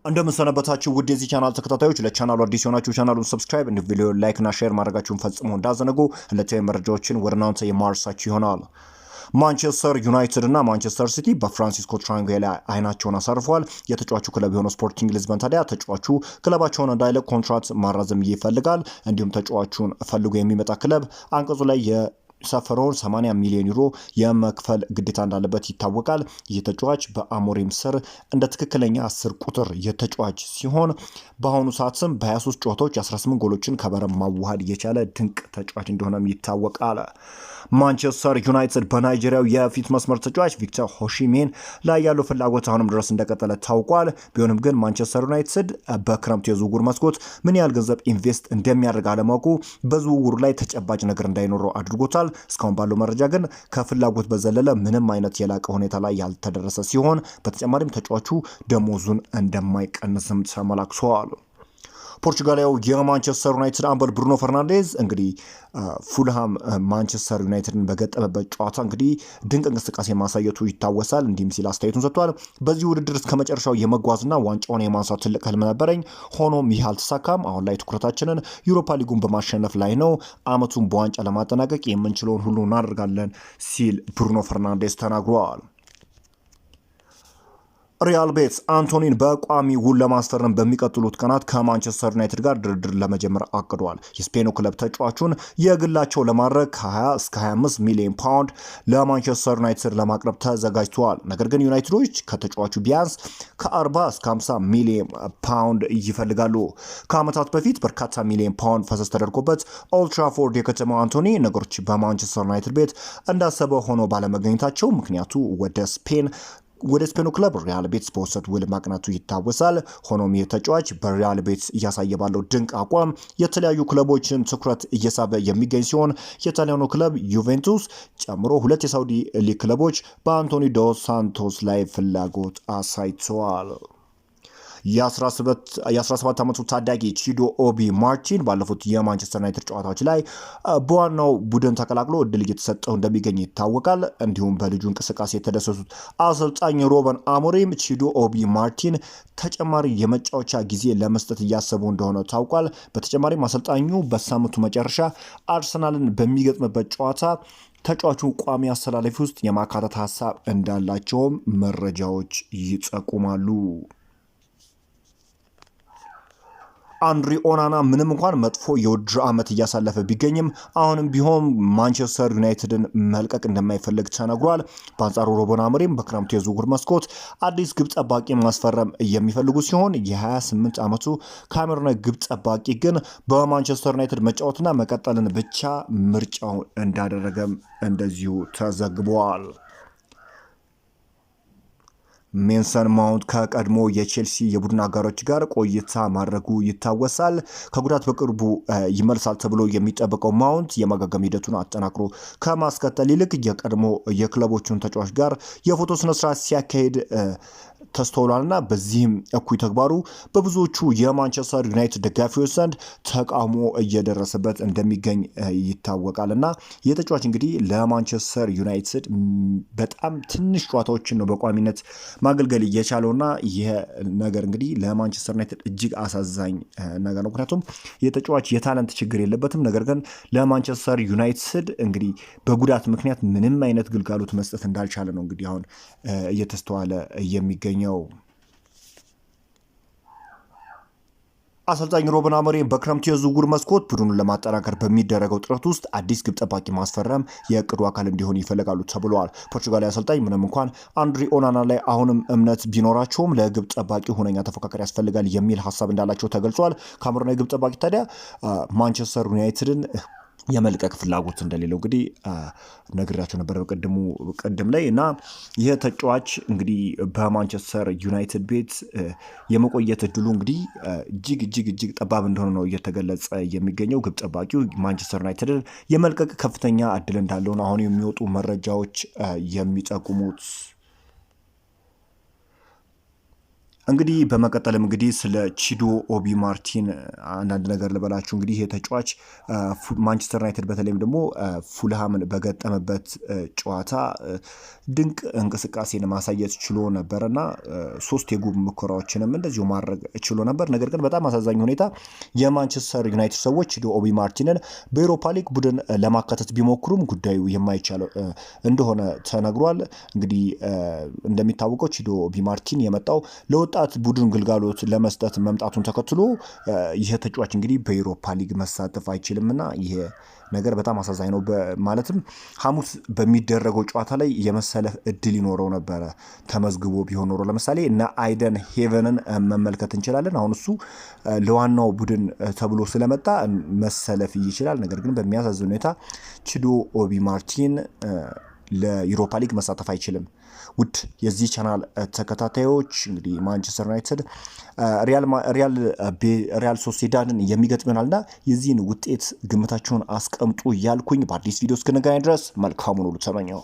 እንደምንሰነበታችሁ ውድ የዚህ ቻናል ተከታታዮች ለቻናሉ አዲስ የሆናችሁ ቻናሉን ሰብስክራይብ እንዲሁም ቪዲዮ ላይክ እና ሼር ማድረጋችሁን ፈጽሞ እንዳዘነጉ ዕለታዊ መረጃዎችን ወደ እናንተ የማርሳችሁ ይሆናል። ማንቸስተር ዩናይትድ እና ማንቸስተር ሲቲ በፍራንሲስኮ ትራንጌ ላይ አይናቸውን አሳርፈዋል። የተጫዋቹ ክለብ የሆነው ስፖርቲንግ ሊዝበን ታዲያ ተጫዋቹ ክለባቸውን እንዳይለቅ ኮንትራት ማራዘም ይፈልጋል። እንዲሁም ተጫዋቹን ፈልጎ የሚመጣ ክለብ አንቀጹ ላይ ሰፈረውን 80 ሚሊዮን ዩሮ የመክፈል ግዴታ እንዳለበት ይታወቃል። ይህ ተጫዋች በአሞሪም ስር እንደ ትክክለኛ 10 ቁጥር የተጫዋች ሲሆን በአሁኑ ሰዓትም በ23 ጨዋታዎች 18 ጎሎችን ከበረም ማዋሃድ የቻለ ድንቅ ተጫዋች እንደሆነም ይታወቃል። ማንቸስተር ዩናይትድ በናይጄሪያው የፊት መስመር ተጫዋች ቪክተር ኦሲሜን ላይ ያለው ፍላጎት አሁንም ድረስ እንደቀጠለ ታውቋል። ቢሆንም ግን ማንቸስተር ዩናይትድ በክረምቱ የዝውውር መስኮት ምን ያህል ገንዘብ ኢንቨስት እንደሚያደርግ አለማወቁ በዝውውሩ ላይ ተጨባጭ ነገር እንዳይኖረው አድርጎታል። እስካሁን ባለው መረጃ ግን ከፍላጎት በዘለለ ምንም አይነት የላቀ ሁኔታ ላይ ያልተደረሰ ሲሆን በተጨማሪም ተጫዋቹ ደሞዙን እንደማይቀንስም ተመላክቷል። ፖርቹጋላዊው የማንቸስተር ዩናይትድ አምበል ብሩኖ ፈርናንዴዝ እንግዲህ ፉልሃም ማንቸስተር ዩናይትድን በገጠመበት ጨዋታ እንግዲህ ድንቅ እንቅስቃሴ ማሳየቱ ይታወሳል። እንዲህም ሲል አስተያየቱን ሰጥቷል። በዚህ ውድድር እስከ መጨረሻው የመጓዝና ዋንጫውን የማንሳት ትልቅ ህልም ነበረኝ። ሆኖም ይህ አልተሳካም። አሁን ላይ ትኩረታችንን ዩሮፓ ሊጉን በማሸነፍ ላይ ነው። አመቱን በዋንጫ ለማጠናቀቅ የምንችለውን ሁሉ እናደርጋለን ሲል ብሩኖ ፈርናንዴዝ ተናግሯል። ሪያል ቤትስ አንቶኒን በቋሚ ውል ለማስፈረም በሚቀጥሉት ቀናት ከማንቸስተር ዩናይትድ ጋር ድርድር ለመጀመር አቅዷል። የስፔኑ ክለብ ተጫዋቹን የግላቸው ለማድረግ ከ20 እስከ 25 ሚሊዮን ፓውንድ ለማንቸስተር ዩናይትድ ለማቅረብ ተዘጋጅተዋል። ነገር ግን ዩናይትዶች ከተጫዋቹ ቢያንስ ከ40 እስከ 50 ሚሊዮን ፓውንድ ይፈልጋሉ። ከዓመታት በፊት በርካታ ሚሊዮን ፓውንድ ፈሰስ ተደርጎበት ኦልድ ትራፎርድ የከተማው አንቶኒ ነገሮች በማንቸስተር ዩናይትድ ቤት እንዳሰበ ሆኖ ባለመገኘታቸው ምክንያቱ ወደ ስፔኑ ክለብ ሪያል ቤትስ በውሰት ውል ማቅናቱ ይታወሳል። ሆኖም ይህ ተጫዋች በሪያል ቤትስ እያሳየ ባለው ድንቅ አቋም የተለያዩ ክለቦችን ትኩረት እየሳበ የሚገኝ ሲሆን የጣሊያኑ ክለብ ዩቬንቱስ ጨምሮ 2 የሳውዲ ሊግ ክለቦች በአንቶኒ ዶስ ሳንቶስ ላይ ፍላጎት አሳይተዋል። የ17 ዓመቱ ታዳጊ ቺዶ ኦቢ ማርቲን ባለፉት የማንቸስተር ዩናይትድ ጨዋታዎች ላይ በዋናው ቡድን ተቀላቅሎ እድል እየተሰጠው እንደሚገኝ ይታወቃል። እንዲሁም በልጁ እንቅስቃሴ የተደሰቱት አሰልጣኝ ሮበን አሞሪም ቺዶ ኦቢ ማርቲን ተጨማሪ የመጫወቻ ጊዜ ለመስጠት እያሰቡ እንደሆነ ታውቋል። በተጨማሪም አሰልጣኙ በሳምንቱ መጨረሻ አርሰናልን በሚገጥምበት ጨዋታ ተጫዋቹ ቋሚ አሰላለፊ ውስጥ የማካተት ሀሳብ እንዳላቸውም መረጃዎች ይጠቁማሉ። አንድሪ ኦናና ምንም እንኳን መጥፎ የውድድር ዓመት እያሳለፈ ቢገኝም አሁንም ቢሆን ማንቸስተር ዩናይትድን መልቀቅ እንደማይፈልግ ተነግሯል። በአንጻሩ ሮበን አሞሪም በክረምቱ የዝውውር መስኮት አዲስ ግብ ጠባቂ ማስፈረም የሚፈልጉ ሲሆን የ28 ዓመቱ ካሜሩናዊ ግብ ጠባቂ ግን በማንቸስተር ዩናይትድ መጫወትና መቀጠልን ብቻ ምርጫው እንዳደረገም እንደዚሁ ተዘግቧል። ሜሰን ማውንት ከቀድሞ የቼልሲ የቡድን አጋሮች ጋር ቆይታ ማድረጉ ይታወሳል። ከጉዳት በቅርቡ ይመልሳል ተብሎ የሚጠበቀው ማውንት የማገገም ሂደቱን አጠናክሮ ከማስከተል ይልቅ የቀድሞ የክለቦቹን ተጫዋች ጋር የፎቶ ስነስርዓት ሲያካሄድ ተስተውሏልና በዚህም እኩይ ተግባሩ በብዙዎቹ የማንቸስተር ዩናይትድ ደጋፊዎች ዘንድ ተቃውሞ እየደረሰበት እንደሚገኝ ይታወቃልና የተጫዋች እንግዲህ ለማንቸስተር ዩናይትድ በጣም ትንሽ ጨዋታዎችን ነው በቋሚነት ማገልገል እየቻለውና ይህ ነገር እንግዲህ ለማንቸስተር ዩናይትድ እጅግ አሳዛኝ ነገር ነው። ምክንያቱም የተጫዋች የታለንት ችግር የለበትም። ነገር ግን ለማንቸስተር ዩናይትድ እንግዲህ በጉዳት ምክንያት ምንም አይነት ግልጋሎት መስጠት እንዳልቻለ ነው እንግዲህ አሁን እየተስተዋለ የሚገኘው። አሰልጣኝ ሮበን አሞሪም በክረምቱ የዝውውር መስኮት ቡድኑን ለማጠናከር በሚደረገው ጥረት ውስጥ አዲስ ግብ ጠባቂ ማስፈረም የእቅዱ አካል እንዲሆን ይፈልጋሉ ተብለዋል። ፖርቹጋላዊ አሰልጣኝ ምንም እንኳን አንድሪ ኦናና ላይ አሁንም እምነት ቢኖራቸውም ለግብ ጠባቂ ሁነኛ ተፎካካሪ ያስፈልጋል የሚል ሀሳብ እንዳላቸው ተገልጿል። ካሜሩናዊ ግብ ጠባቂ ታዲያ ማንቸስተር ዩናይትድን የመልቀቅ ፍላጎት እንደሌለው እንግዲህ ነግራቸው ነበር በቅድም ላይ እና ይህ ተጫዋች እንግዲህ በማንቸስተር ዩናይትድ ቤት የመቆየት እድሉ እንግዲህ እጅግ ጠባብ እንደሆነ ነው እየተገለጸ የሚገኘው። ግብ ጠባቂው ማንቸስተር ዩናይትድን የመልቀቅ ከፍተኛ እድል እንዳለው ነው አሁን የሚወጡ መረጃዎች የሚጠቁሙት። እንግዲህ በመቀጠልም እንግዲህ ስለ ቺዶ ኦቢ ማርቲን አንዳንድ ነገር ልበላችሁ። እንግዲህ የተጫዋች ማንቸስተር ዩናይትድ በተለይም ደግሞ ፉልሃምን በገጠመበት ጨዋታ ድንቅ እንቅስቃሴን ማሳየት ችሎ ነበርና 3 የግብ ሙከራዎችንም እንደዚሁ ማድረግ ችሎ ነበር። ነገር ግን በጣም አሳዛኝ ሁኔታ የማንቸስተር ዩናይትድ ሰዎች ቺዶ ኦቢ ማርቲንን በዩሮፓ ሊግ ቡድን ለማካተት ቢሞክሩም ጉዳዩ የማይቻል እንደሆነ ተነግሯል። እንግዲህ እንደሚታወቀው ቺዶ ኦቢ ማርቲን የመጣው ለወጣት ቡድን ግልጋሎት ለመስጠት መምጣቱን ተከትሎ ይህ ተጫዋች እንግዲህ በዩሮፓ ሊግ መሳተፍ አይችልምና ይሄ ነገር በጣም አሳዛኝ ነው። ማለትም ሐሙስ በሚደረገው ጨዋታ ላይ የመሰለፍ እድል ይኖረው ነበረ ተመዝግቦ ቢሆን ኖሮ። ለምሳሌ እና አይደን ሄቨንን መመልከት እንችላለን። አሁን እሱ ለዋናው ቡድን ተብሎ ስለመጣ መሰለፍ ይችላል። ነገር ግን በሚያሳዝን ሁኔታ ቺዶ ኦቢ ማርቲን ለዩሮፓ ሊግ መሳተፍ አይችልም። ውድ የዚህ ቻናል ተከታታዮች እንግዲህ ማንቸስተር ዩናይትድ ሪያል ሶሲዳድን የሚገጥመናልና የዚህን ውጤት ግምታችሁን አስቀምጡ እያልኩኝ በአዲስ ቪዲዮ እስክንገናኝ ድረስ መልካሙን ሁሉ ተመኘው።